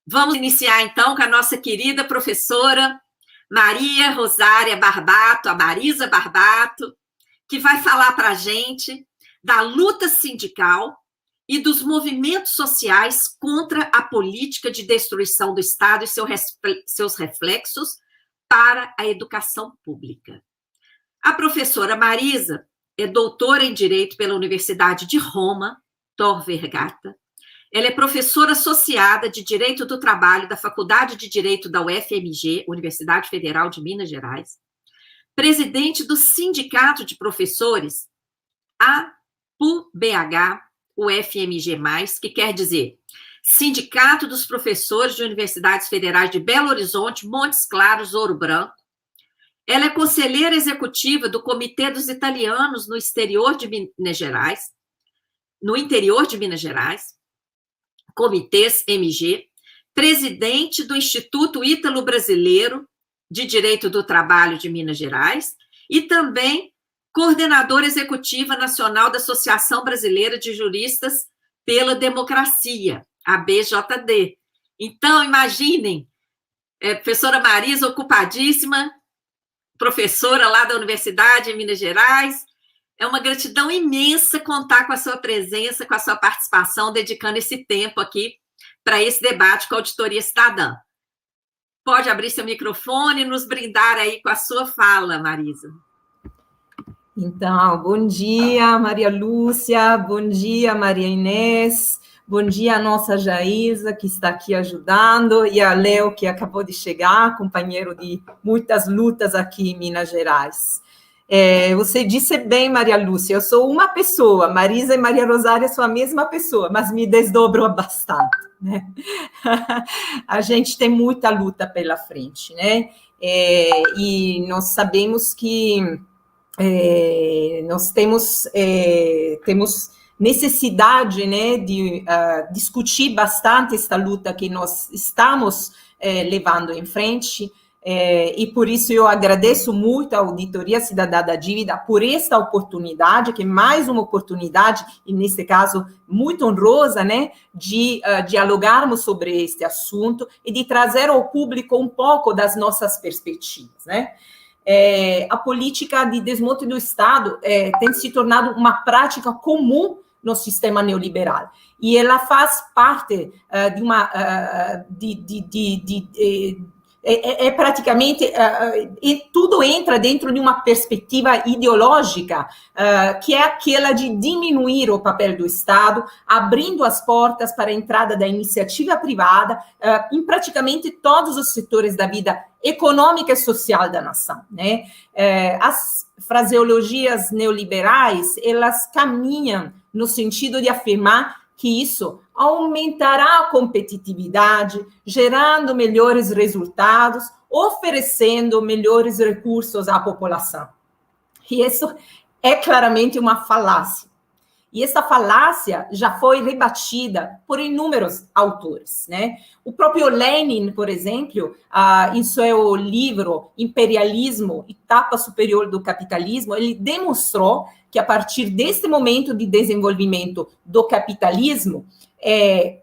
Vamos iniciar, então, com a nossa querida professora Maria Rosária Barbato, a Marisa Barbato, que vai falar para a gente da luta sindical e dos movimentos sociais contra a política de destruição do Estado e seus reflexos para a educação pública. A professora Marisa é doutora em Direito pela Universidade de Roma, Tor Vergata. Ela é professora associada de Direito do Trabalho da Faculdade de Direito da UFMG, Universidade Federal de Minas Gerais, presidente do Sindicato de Professores APUBH, UFMG+, que quer dizer Sindicato dos Professores de Universidades Federais de Belo Horizonte, Montes Claros, Ouro Branco. Ela é conselheira executiva do Comitê dos Italianos no interior de Minas Gerais, Comitês MG, presidente do Instituto Ítalo-Brasileiro de Direito do Trabalho de Minas Gerais e também coordenadora executiva nacional da Associação Brasileira de Juristas pela Democracia, a BJD. Então, imaginem, professora Marisa, ocupadíssima, professora lá da Universidade em Minas Gerais. É uma gratidão imensa contar com a sua presença, com a sua participação, dedicando esse tempo aqui para esse debate com a Auditoria Cidadã. Pode abrir seu microfone e nos brindar aí com a sua fala, Marisa. Então, bom dia, Maria Lúcia, bom dia, Maria Inês, bom dia a nossa Jaísa, que está aqui ajudando, e a Léo, que acabou de chegar, companheiro de muitas lutas aqui em Minas Gerais. Você disse bem, Maria Lúcia, eu sou uma pessoa, Marisa e Maria Rosária são a mesma pessoa, mas me desdobro bastante, né? A gente tem muita luta pela frente, né? E nós sabemos que nós temos necessidade, né, de discutir bastante esta luta que nós estamos levando em frente. E por isso eu agradeço muito à Auditoria Cidadã da Dívida por esta oportunidade, que é mais uma oportunidade, e neste caso muito honrosa, né, de dialogarmos sobre este assunto e de trazer ao público um pouco das nossas perspectivas, né? A política de desmonte do Estado tem se tornado uma prática comum no sistema neoliberal, e ela faz parte de uma praticamente, tudo entra dentro de uma perspectiva ideológica, que é aquela de diminuir o papel do Estado, abrindo as portas para a entrada da iniciativa privada em praticamente todos os setores da vida econômica e social da nação, né? As fraseologias neoliberais, elas caminham no sentido de afirmar que isso aumentará a competitividade, gerando melhores resultados, oferecendo melhores recursos à população. E isso é claramente uma falácia. E essa falácia já foi rebatida por inúmeros autores, né? O próprio Lenin, por exemplo, em seu livro Imperialismo, Etapa Superior do Capitalismo, ele demonstrou que a partir desse momento de desenvolvimento do capitalismo,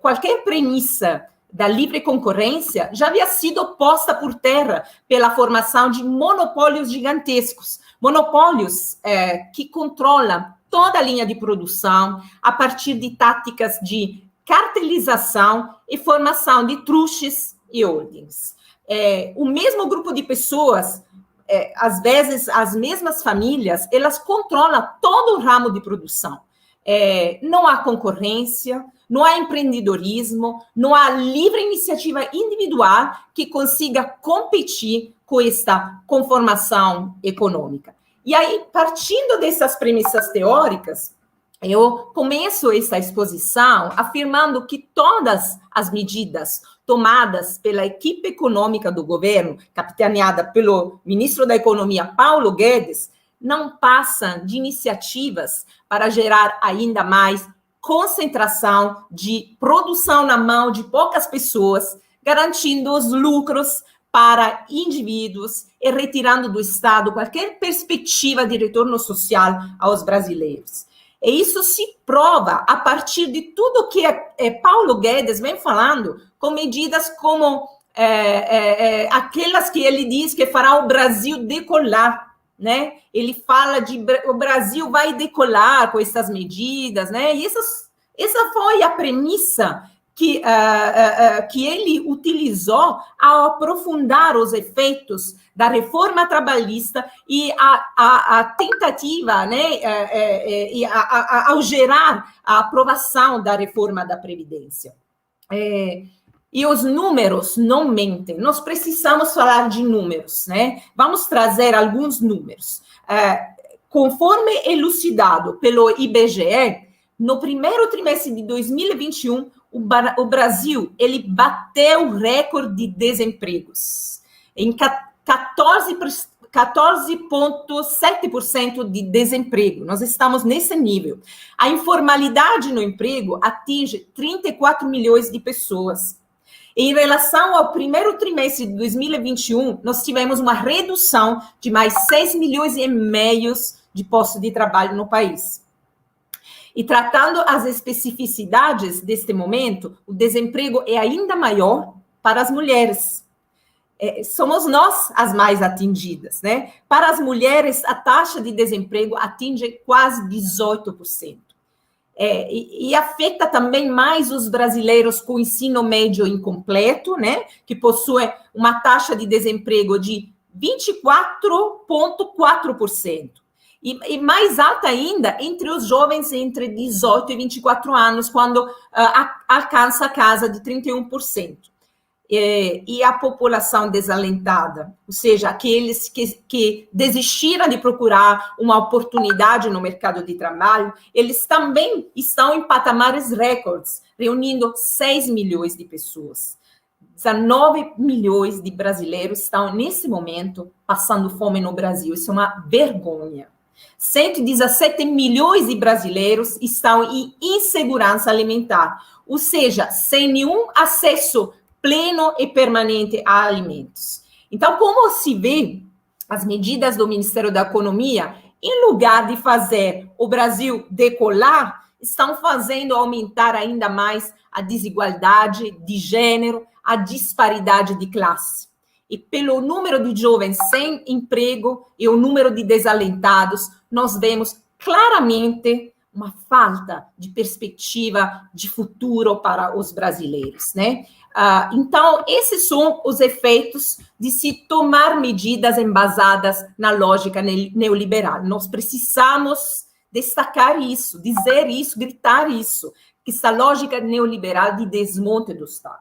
qualquer premissa da livre concorrência já havia sido posta por terra pela formação de monopólios gigantescos, monopólios que controlam toda a linha de produção a partir de táticas de cartelização e formação de truches e holdings. O mesmo grupo de pessoas, às vezes as mesmas famílias, elas controlam todo o ramo de produção. Não há concorrência, não há empreendedorismo, não há livre iniciativa individual que consiga competir com esta conformação econômica. E aí, partindo dessas premissas teóricas, eu começo essa exposição afirmando que todas as medidas tomadas pela equipe econômica do governo, capitaneada pelo ministro da Economia, Paulo Guedes, não passam de iniciativas para gerar ainda mais concentração de produção na mão de poucas pessoas, garantindo os lucros para indivíduos e retirando do Estado qualquer perspectiva de retorno social aos brasileiros. E isso se prova a partir de tudo que Paulo Guedes vem falando, com medidas como aquelas que ele diz que fará o Brasil decolar, né? Ele fala de o Brasil vai decolar com essas medidas, né? E essa foi a premissa que ele utilizou ao aprofundar os efeitos da reforma trabalhista e a tentativa, né, ao gerar a aprovação da reforma da Previdência. E os números não mentem, nós precisamos falar de números, né? Vamos trazer alguns números. Conforme elucidado pelo IBGE, no primeiro trimestre de 2021, o Brasil ele bateu o recorde de desempregos, em 14,7% de desemprego. Nós estamos nesse nível. A informalidade no emprego atinge 34 milhões de pessoas. Em relação ao primeiro trimestre de 2021, nós tivemos uma redução de mais 6 milhões e meio de postos de trabalho no país. E tratando as especificidades deste momento, o desemprego é ainda maior para as mulheres. Somos nós as mais atingidas, né? Para as mulheres, a taxa de desemprego atinge quase 18%. E afeta também mais os brasileiros com ensino médio incompleto, né? Que possuem uma taxa de desemprego de 24,4%. E mais alta ainda entre os jovens entre 18 e 24 anos, quando alcança a casa de 31%. E a população desalentada, ou seja, aqueles que desistiram de procurar uma oportunidade no mercado de trabalho, eles também estão em patamares recordes, reunindo 6 milhões de pessoas. 19 milhões de brasileiros estão, nesse momento, passando fome no Brasil. Isso é uma vergonha. 117 milhões de brasileiros estão em insegurança alimentar, ou seja, sem nenhum acesso pleno e permanente a alimentos. Então, como se vê, as medidas do Ministério da Economia, em lugar de fazer o Brasil decolar, estão fazendo aumentar ainda mais a desigualdade de gênero, a disparidade de classe. E pelo número de jovens sem emprego e o número de desalentados, nós vemos claramente uma falta de perspectiva de futuro para os brasileiros, né? Então, esses são os efeitos de se tomar medidas embasadas na lógica neoliberal. Nós precisamos destacar isso, dizer isso, gritar isso, que essa lógica neoliberal de desmonte do Estado.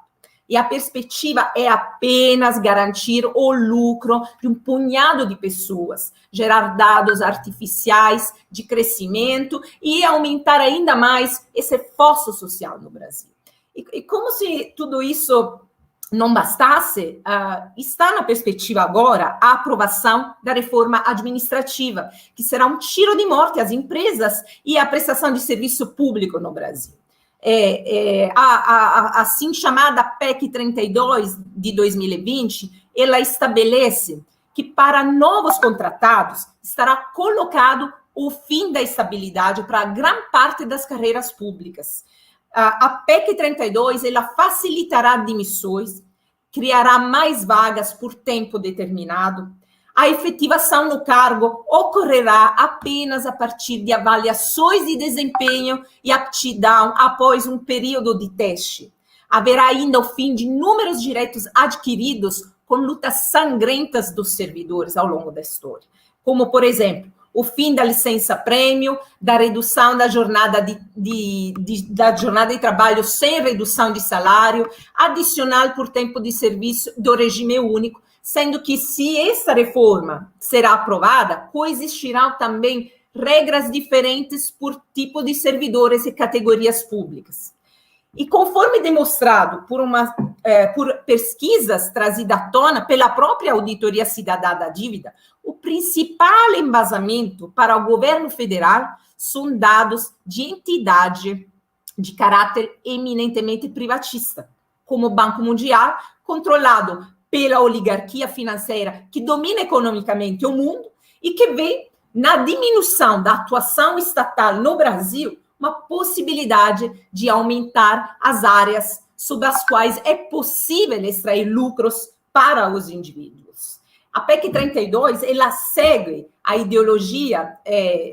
E a perspectiva é apenas garantir o lucro de um punhado de pessoas, gerar dados artificiais de crescimento e aumentar ainda mais esse fosso social no Brasil. E como se tudo isso não bastasse, está na perspectiva agora a aprovação da reforma administrativa, que será um tiro de morte às empresas e à prestação de serviço público no Brasil. A assim chamada PEC 32 de 2020, ela estabelece que para novos contratados estará colocado o fim da estabilidade para grande parte das carreiras públicas. A PEC 32, ela facilitará admissões, criará mais vagas por tempo determinado. A efetivação no cargo ocorrerá apenas a partir de avaliações de desempenho e aptidão após um período de teste. Haverá ainda o fim de inúmeros direitos adquiridos com lutas sangrentas dos servidores ao longo da história, como, por exemplo, o fim da licença-prêmio, da redução da jornada da jornada de trabalho sem redução de salário, adicional por tempo de serviço do regime único, sendo que, se essa reforma será aprovada, coexistirão também regras diferentes por tipo de servidores e categorias públicas. E conforme demonstrado por pesquisas trazidas à tona pela própria Auditoria Cidadã da Dívida, o principal embasamento para o governo federal são dados de entidade de caráter eminentemente privatista, como o Banco Mundial, controlado pela oligarquia financeira que domina economicamente o mundo e que vê na diminuição da atuação estatal no Brasil, uma possibilidade de aumentar as áreas sob as quais é possível extrair lucros para os indivíduos. A PEC 32, ela segue a ideologia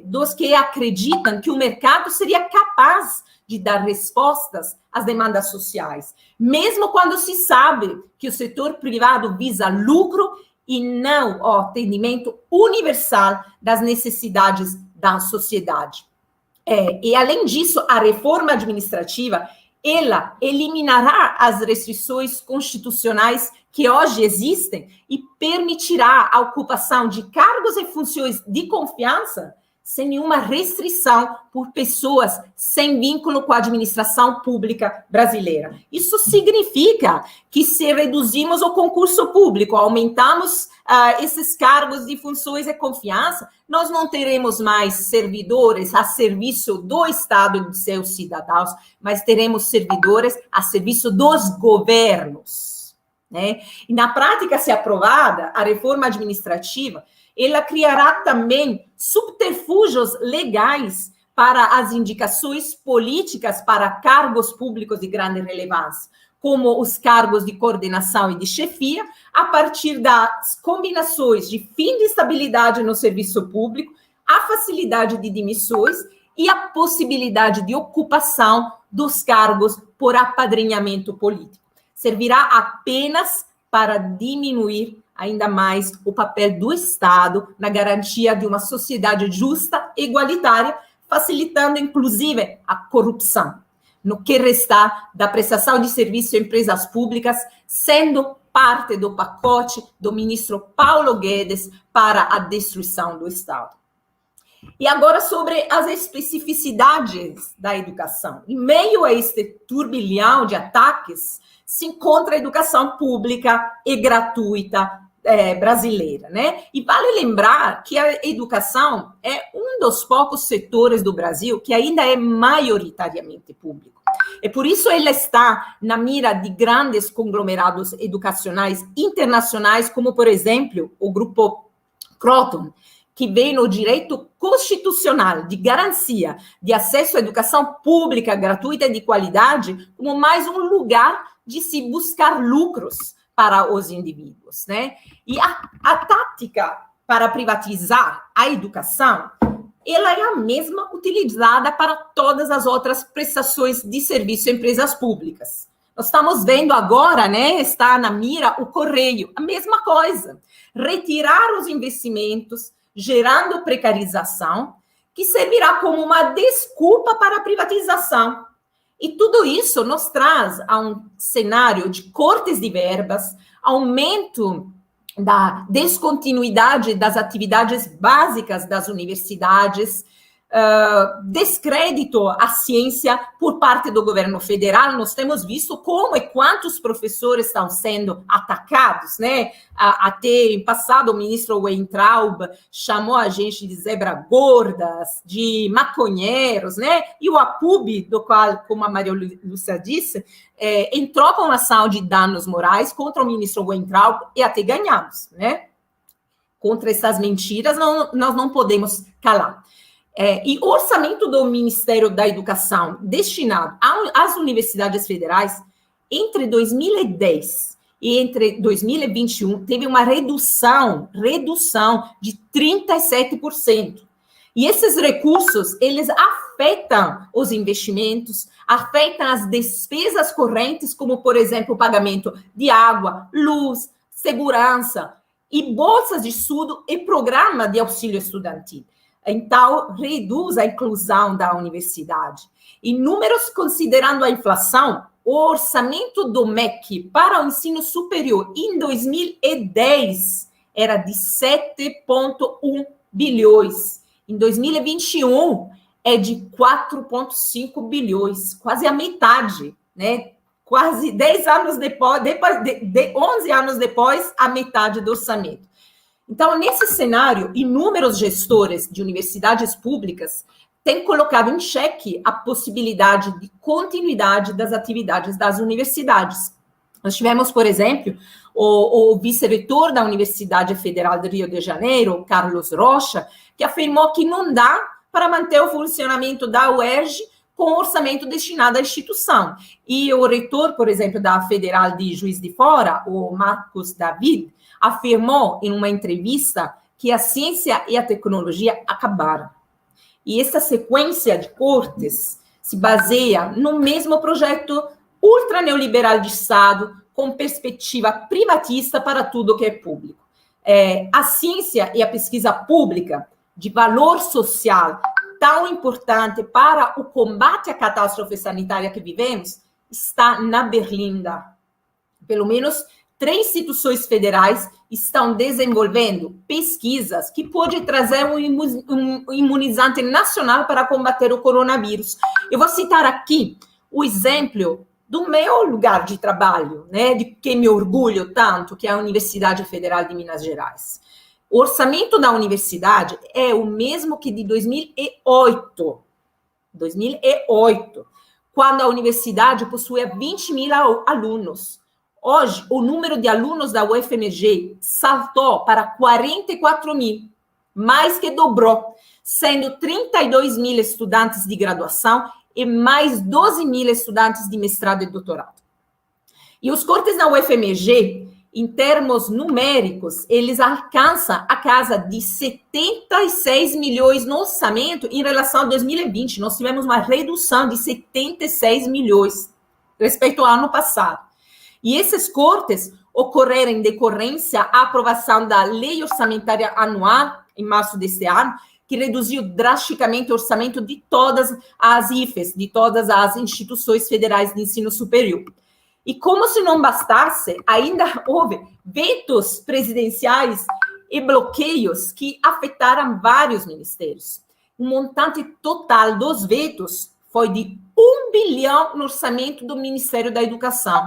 dos que acreditam que o mercado seria capaz de dar respostas às demandas sociais, mesmo quando se sabe que o setor privado visa lucro e não o atendimento universal das necessidades da sociedade. E, além disso, a reforma administrativa, ela eliminará as restrições constitucionais que hoje existem e permitirá a ocupação de cargos e funções de confiança sem nenhuma restrição por pessoas sem vínculo com a administração pública brasileira. Isso significa que, se reduzimos o concurso público, aumentamos esses cargos de funções de confiança, nós não teremos mais servidores a serviço do Estado e de seus cidadãos, mas teremos servidores a serviço dos governos, né? E, na prática, se aprovada, a reforma administrativa, ela criará também subterfúgios legais para as indicações políticas para cargos públicos de grande relevância, como os cargos de coordenação e de chefia, a partir das combinações de fim de estabilidade no serviço público, a facilidade de demissões e a possibilidade de ocupação dos cargos por apadrinhamento político. Servirá apenas para diminuir ainda mais o papel do Estado na garantia de uma sociedade justa e igualitária, facilitando, inclusive, a corrupção, no que restar da prestação de serviço a empresas públicas, sendo parte do pacote do ministro Paulo Guedes para a destruição do Estado. E agora sobre as especificidades da educação. Em meio a este turbilhão de ataques, se encontra a educação pública e gratuita brasileira, né? E vale lembrar que a educação é um dos poucos setores do Brasil que ainda é maioritariamente público. E por isso ela está na mira de grandes conglomerados educacionais internacionais, como, por exemplo, o grupo Croton, que vê no direito constitucional de garantia de acesso à educação pública, gratuita e de qualidade, como mais um lugar de se buscar lucros para os indivíduos, né? E a tática para privatizar a educação, ela é a mesma utilizada para todas as outras prestações de serviço em empresas públicas. Nós estamos vendo agora, né, está na mira o Correio, a mesma coisa. Retirar os investimentos, gerando precarização, que servirá como uma desculpa para a privatização. E tudo isso nos traz a um cenário de cortes de verbas, aumento da descontinuidade das atividades básicas das universidades, descrédito à ciência por parte do governo federal. Nós temos visto como e quantos professores estão sendo atacados, né? Até em passado, o ministro Weintraub chamou a gente de zebra gordas, de maconheiros, né? E o APUB, do qual, como a Maria Lúcia disse, entrou com uma ação de danos morais contra o ministro Weintraub e até ganhamos, né? Contra essas mentiras, nós não podemos calar. E o orçamento do Ministério da Educação destinado às universidades federais, entre 2010 e entre 2021, teve uma redução de 37%. E esses recursos, eles afetam os investimentos, afetam as despesas correntes, como, por exemplo, o pagamento de água, luz, segurança, e bolsas de estudo e programa de auxílio estudantil. Então, reduz a inclusão da universidade. Em números considerando a inflação, o orçamento do MEC para o ensino superior em 2010 era de 7,1 bilhões. Em 2021, é de 4,5 bilhões, quase a metade, né? Quase 10 anos depois, 11 anos depois, a metade do orçamento. Então, nesse cenário, inúmeros gestores de universidades públicas têm colocado em xeque a possibilidade de continuidade das atividades das universidades. Nós tivemos, por exemplo, o vice-reitor da Universidade Federal do Rio de Janeiro, Carlos Rocha, que afirmou que não dá para manter o funcionamento da UERJ com orçamento destinado à instituição. E o reitor, por exemplo, da Federal de Juiz de Fora, o Marcos David, afirmou em uma entrevista que a ciência e a tecnologia acabaram. E essa sequência de cortes se baseia no mesmo projeto ultra neoliberal de Estado, com perspectiva privatista para tudo que é público. A ciência e a pesquisa pública de valor social tão importante para o combate à catástrofe sanitária que vivemos está na berlinda. Pelo menos 3 instituições federais estão desenvolvendo pesquisas que podem trazer um imunizante nacional para combater o coronavírus. Eu vou citar aqui o exemplo do meu lugar de trabalho, né, de que me orgulho tanto, que é a Universidade Federal de Minas Gerais. O orçamento da universidade é o mesmo que de 2008. 2008, quando a universidade possuía 20 mil alunos. Hoje, o número de alunos da UFMG saltou para 44 mil, mais que dobrou, sendo 32 mil estudantes de graduação e mais 12 mil estudantes de mestrado e doutorado. E os cortes na UFMG, em termos numéricos, eles alcançam a casa de 76 milhões no orçamento em relação a 2020. Nós tivemos uma redução de 76 milhões respeito ao ano passado. E esses cortes ocorreram em decorrência à aprovação da Lei Orçamentária Anual, em março deste ano, que reduziu drasticamente o orçamento de todas as IFES, de todas as instituições federais de ensino superior. E como se não bastasse, ainda houve vetos presidenciais e bloqueios que afetaram vários ministérios. O montante total dos vetos foi de 1 bilhão no orçamento do Ministério da Educação.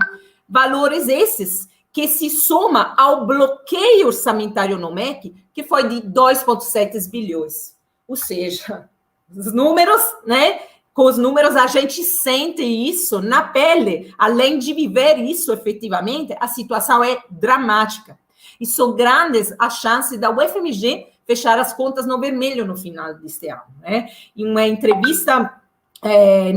Valores esses que se soma ao bloqueio orçamentário no MEC, que foi de 2,7 bilhões. Ou seja, os números, né? Com os números a gente sente isso na pele. Além de viver isso efetivamente, a situação é dramática. E são grandes as chances da UFMG fechar as contas no vermelho no final deste ano, né? Em uma entrevista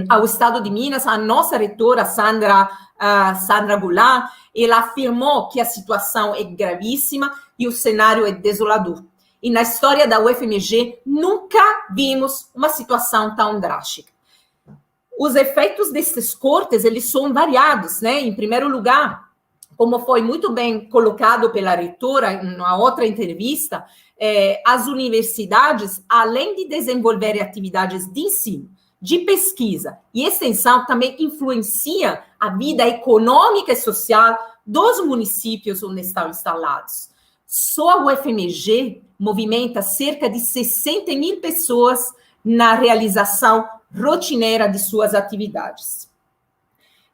ao Estado de Minas, a nossa reitora, Sandra Goulart, ela afirmou que a situação é gravíssima e o cenário é desolador. E na história da UFMG, nunca vimos uma situação tão drástica. Os efeitos desses cortes, eles são variados, né? Em primeiro lugar, como foi muito bem colocado pela reitora em uma outra entrevista, as universidades, além de desenvolverem atividades de ensino, de pesquisa e extensão, também influencia a vida econômica e social dos municípios onde estão instalados. Só a UFMG movimenta cerca de 60 mil pessoas na realização rotineira de suas atividades.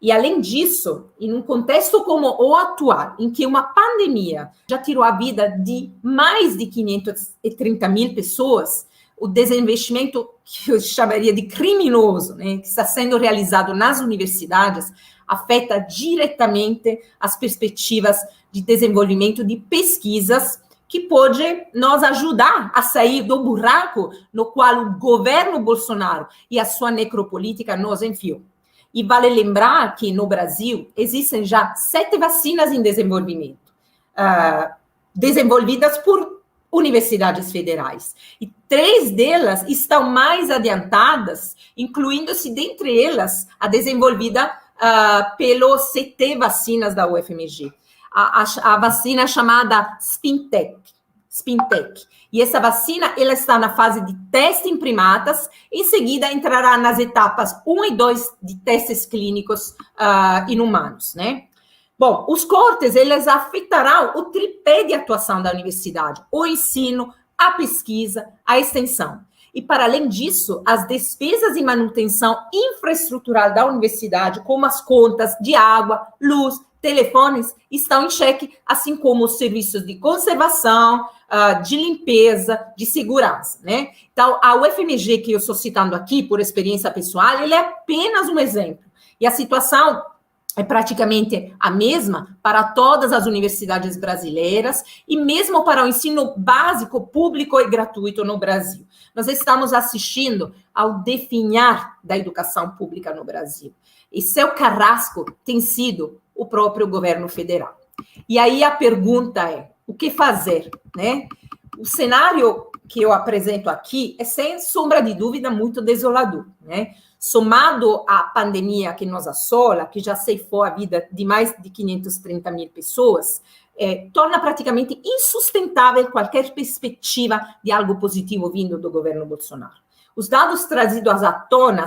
E, além disso, em um contexto como o atual, em que uma pandemia já tirou a vida de mais de 530 mil pessoas, o desinvestimento que eu chamaria de criminoso, né, que está sendo realizado nas universidades, afeta diretamente as perspectivas de desenvolvimento de pesquisas que pode nos ajudar a sair do buraco no qual o governo Bolsonaro e a sua necropolítica nos enfiou. E vale lembrar que no Brasil existem já 7 vacinas em desenvolvimento, desenvolvidas por universidades federais. E 3 delas estão mais adiantadas, incluindo-se dentre elas a desenvolvida pelo CT Vacinas da UFMG. A vacina chamada Spintec. E essa vacina, ela está na fase de teste em primatas, em seguida entrará nas etapas 1 e 2 de testes clínicos em humanos, né? Bom, os cortes, eles afetarão o tripé de atuação da universidade, o ensino, a pesquisa, a extensão. E, para além disso, as despesas de manutenção infraestrutural da universidade, como as contas de água, luz, telefones, estão em xeque, assim como os serviços de conservação, de limpeza, de segurança, né? Então, a UFMG, que eu estou citando aqui, por experiência pessoal, ele é apenas um exemplo. E a situação é praticamente a mesma para todas as universidades brasileiras e mesmo para o ensino básico, público e gratuito no Brasil. Nós estamos assistindo ao definhar da educação pública no Brasil. E seu carrasco tem sido o próprio governo federal. E aí a pergunta é, o que fazer, né? O cenário que eu apresento aqui é, sem sombra de dúvida, muito desolador, né? Somado à pandemia que nos assola, que já ceifou a vida de mais de 530 mil pessoas, torna praticamente insustentável qualquer perspectiva de algo positivo vindo do governo Bolsonaro. Os dados trazidos à tona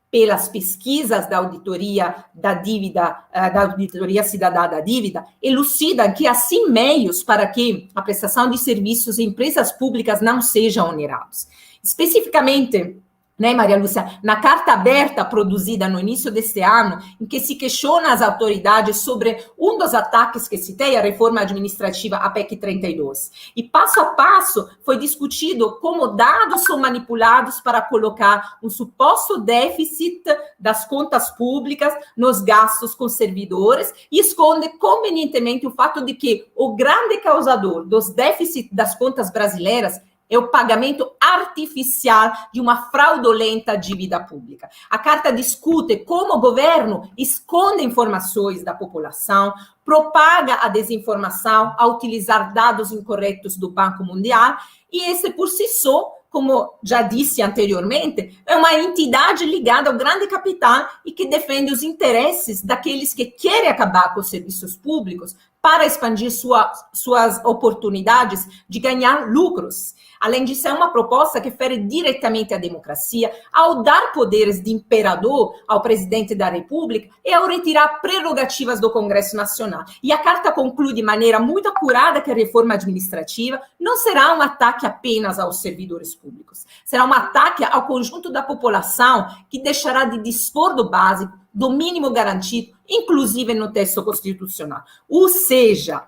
pelas pesquisas da auditoria da dívida, da auditoria cidadã da dívida, elucidam que há sim meios para que a prestação de serviços em empresas públicas não sejam onerados. Especificamente, né, Maria Lúcia, na carta aberta produzida no início deste ano, em que se questiona as autoridades sobre um dos ataques que citei, a reforma administrativa, a PEC 32. E passo a passo foi discutido como dados são manipulados para colocar um suposto déficit das contas públicas nos gastos com servidores e esconde convenientemente o fato de que o grande causador dos déficits das contas brasileiras é o pagamento artificial de uma fraudulenta dívida pública. A carta discute como o governo esconde informações da população, propaga a desinformação ao utilizar dados incorretos do Banco Mundial, e esse por si só, como já disse anteriormente, é uma entidade ligada ao grande capital e que defende os interesses daqueles que querem acabar com os serviços públicos para expandir suas oportunidades de ganhar lucros. Além disso, é uma proposta que fere diretamente a democracia ao dar poderes de imperador ao presidente da República e ao retirar prerrogativas do Congresso Nacional. E a carta conclui de maneira muito acurada que a reforma administrativa não será um ataque apenas aos servidores públicos, será um ataque ao conjunto da população que deixará de dispor do básico, do mínimo garantido, inclusive no texto constitucional. Ou seja,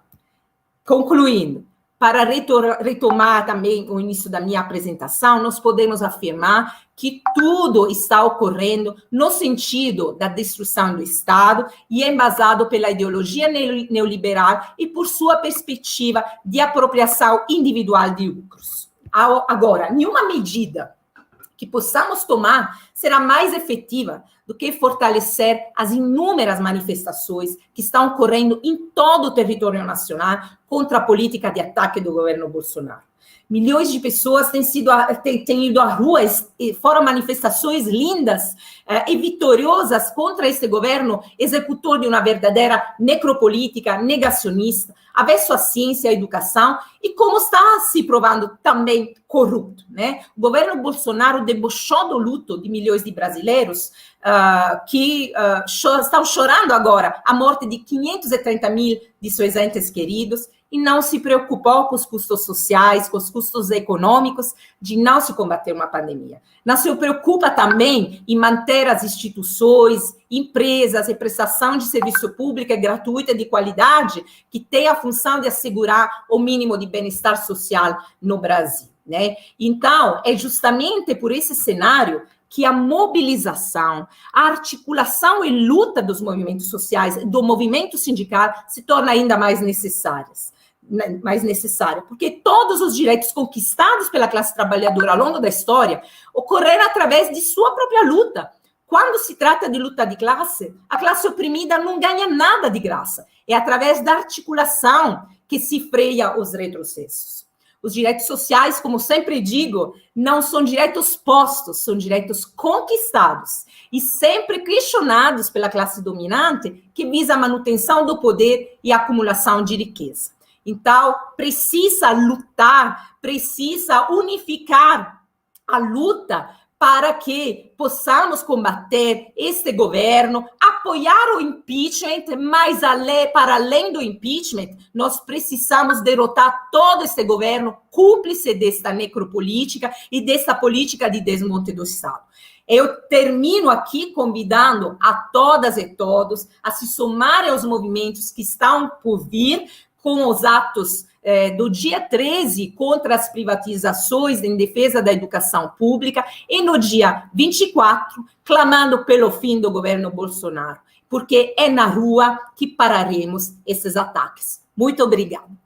concluindo, para retomar também o início da minha apresentação, nós podemos afirmar que tudo está ocorrendo no sentido da destruição do Estado e é embasado pela ideologia neoliberal e por sua perspectiva de apropriação individual de lucros. Agora, nenhuma medida que possamos tomar será mais efetiva do que fortalecer as inúmeras manifestações que estão ocorrendo em todo o território nacional contra a política de ataque do governo Bolsonaro. Milhões de pessoas têm ido à rua, foram manifestações lindas e vitoriosas contra este governo executor de uma verdadeira necropolítica negacionista, avesso à ciência e à educação, e como está se provando também corrupto, né? O governo Bolsonaro debochou do luto de milhões de brasileiros que estão chorando agora a morte de 530 mil de seus entes queridos, e não se preocupou com os custos sociais, com os custos econômicos de não se combater uma pandemia. Não se preocupa também em manter as instituições, empresas e prestação de serviço público e gratuita de qualidade que tem a função de assegurar o mínimo de bem-estar social no Brasil, né? Então, é justamente por esse cenário que a mobilização, a articulação e luta dos movimentos sociais, do movimento sindical, se torna ainda mais necessária, porque todos os direitos conquistados pela classe trabalhadora ao longo da história ocorreram através de sua própria luta. Quando se trata de luta de classe, a classe oprimida não ganha nada de graça. É através da articulação que se freia os retrocessos. Os direitos sociais, como sempre digo, não são direitos postos, são direitos conquistados e sempre questionados pela classe dominante que visa a manutenção do poder e a acumulação de riqueza. Então, precisa lutar, precisa unificar a luta para que possamos combater este governo, apoiar o impeachment, mas para além do impeachment, nós precisamos derrotar todo este governo cúmplice desta necropolítica e desta política de desmonte do Estado. Eu termino aqui convidando a todas e todos a se somarem aos movimentos que estão por vir, com os atos do dia 13 contra as privatizações em defesa da educação pública e no dia 24, clamando pelo fim do governo Bolsonaro. porque é na rua que pararemos esses ataques. Muito obrigada.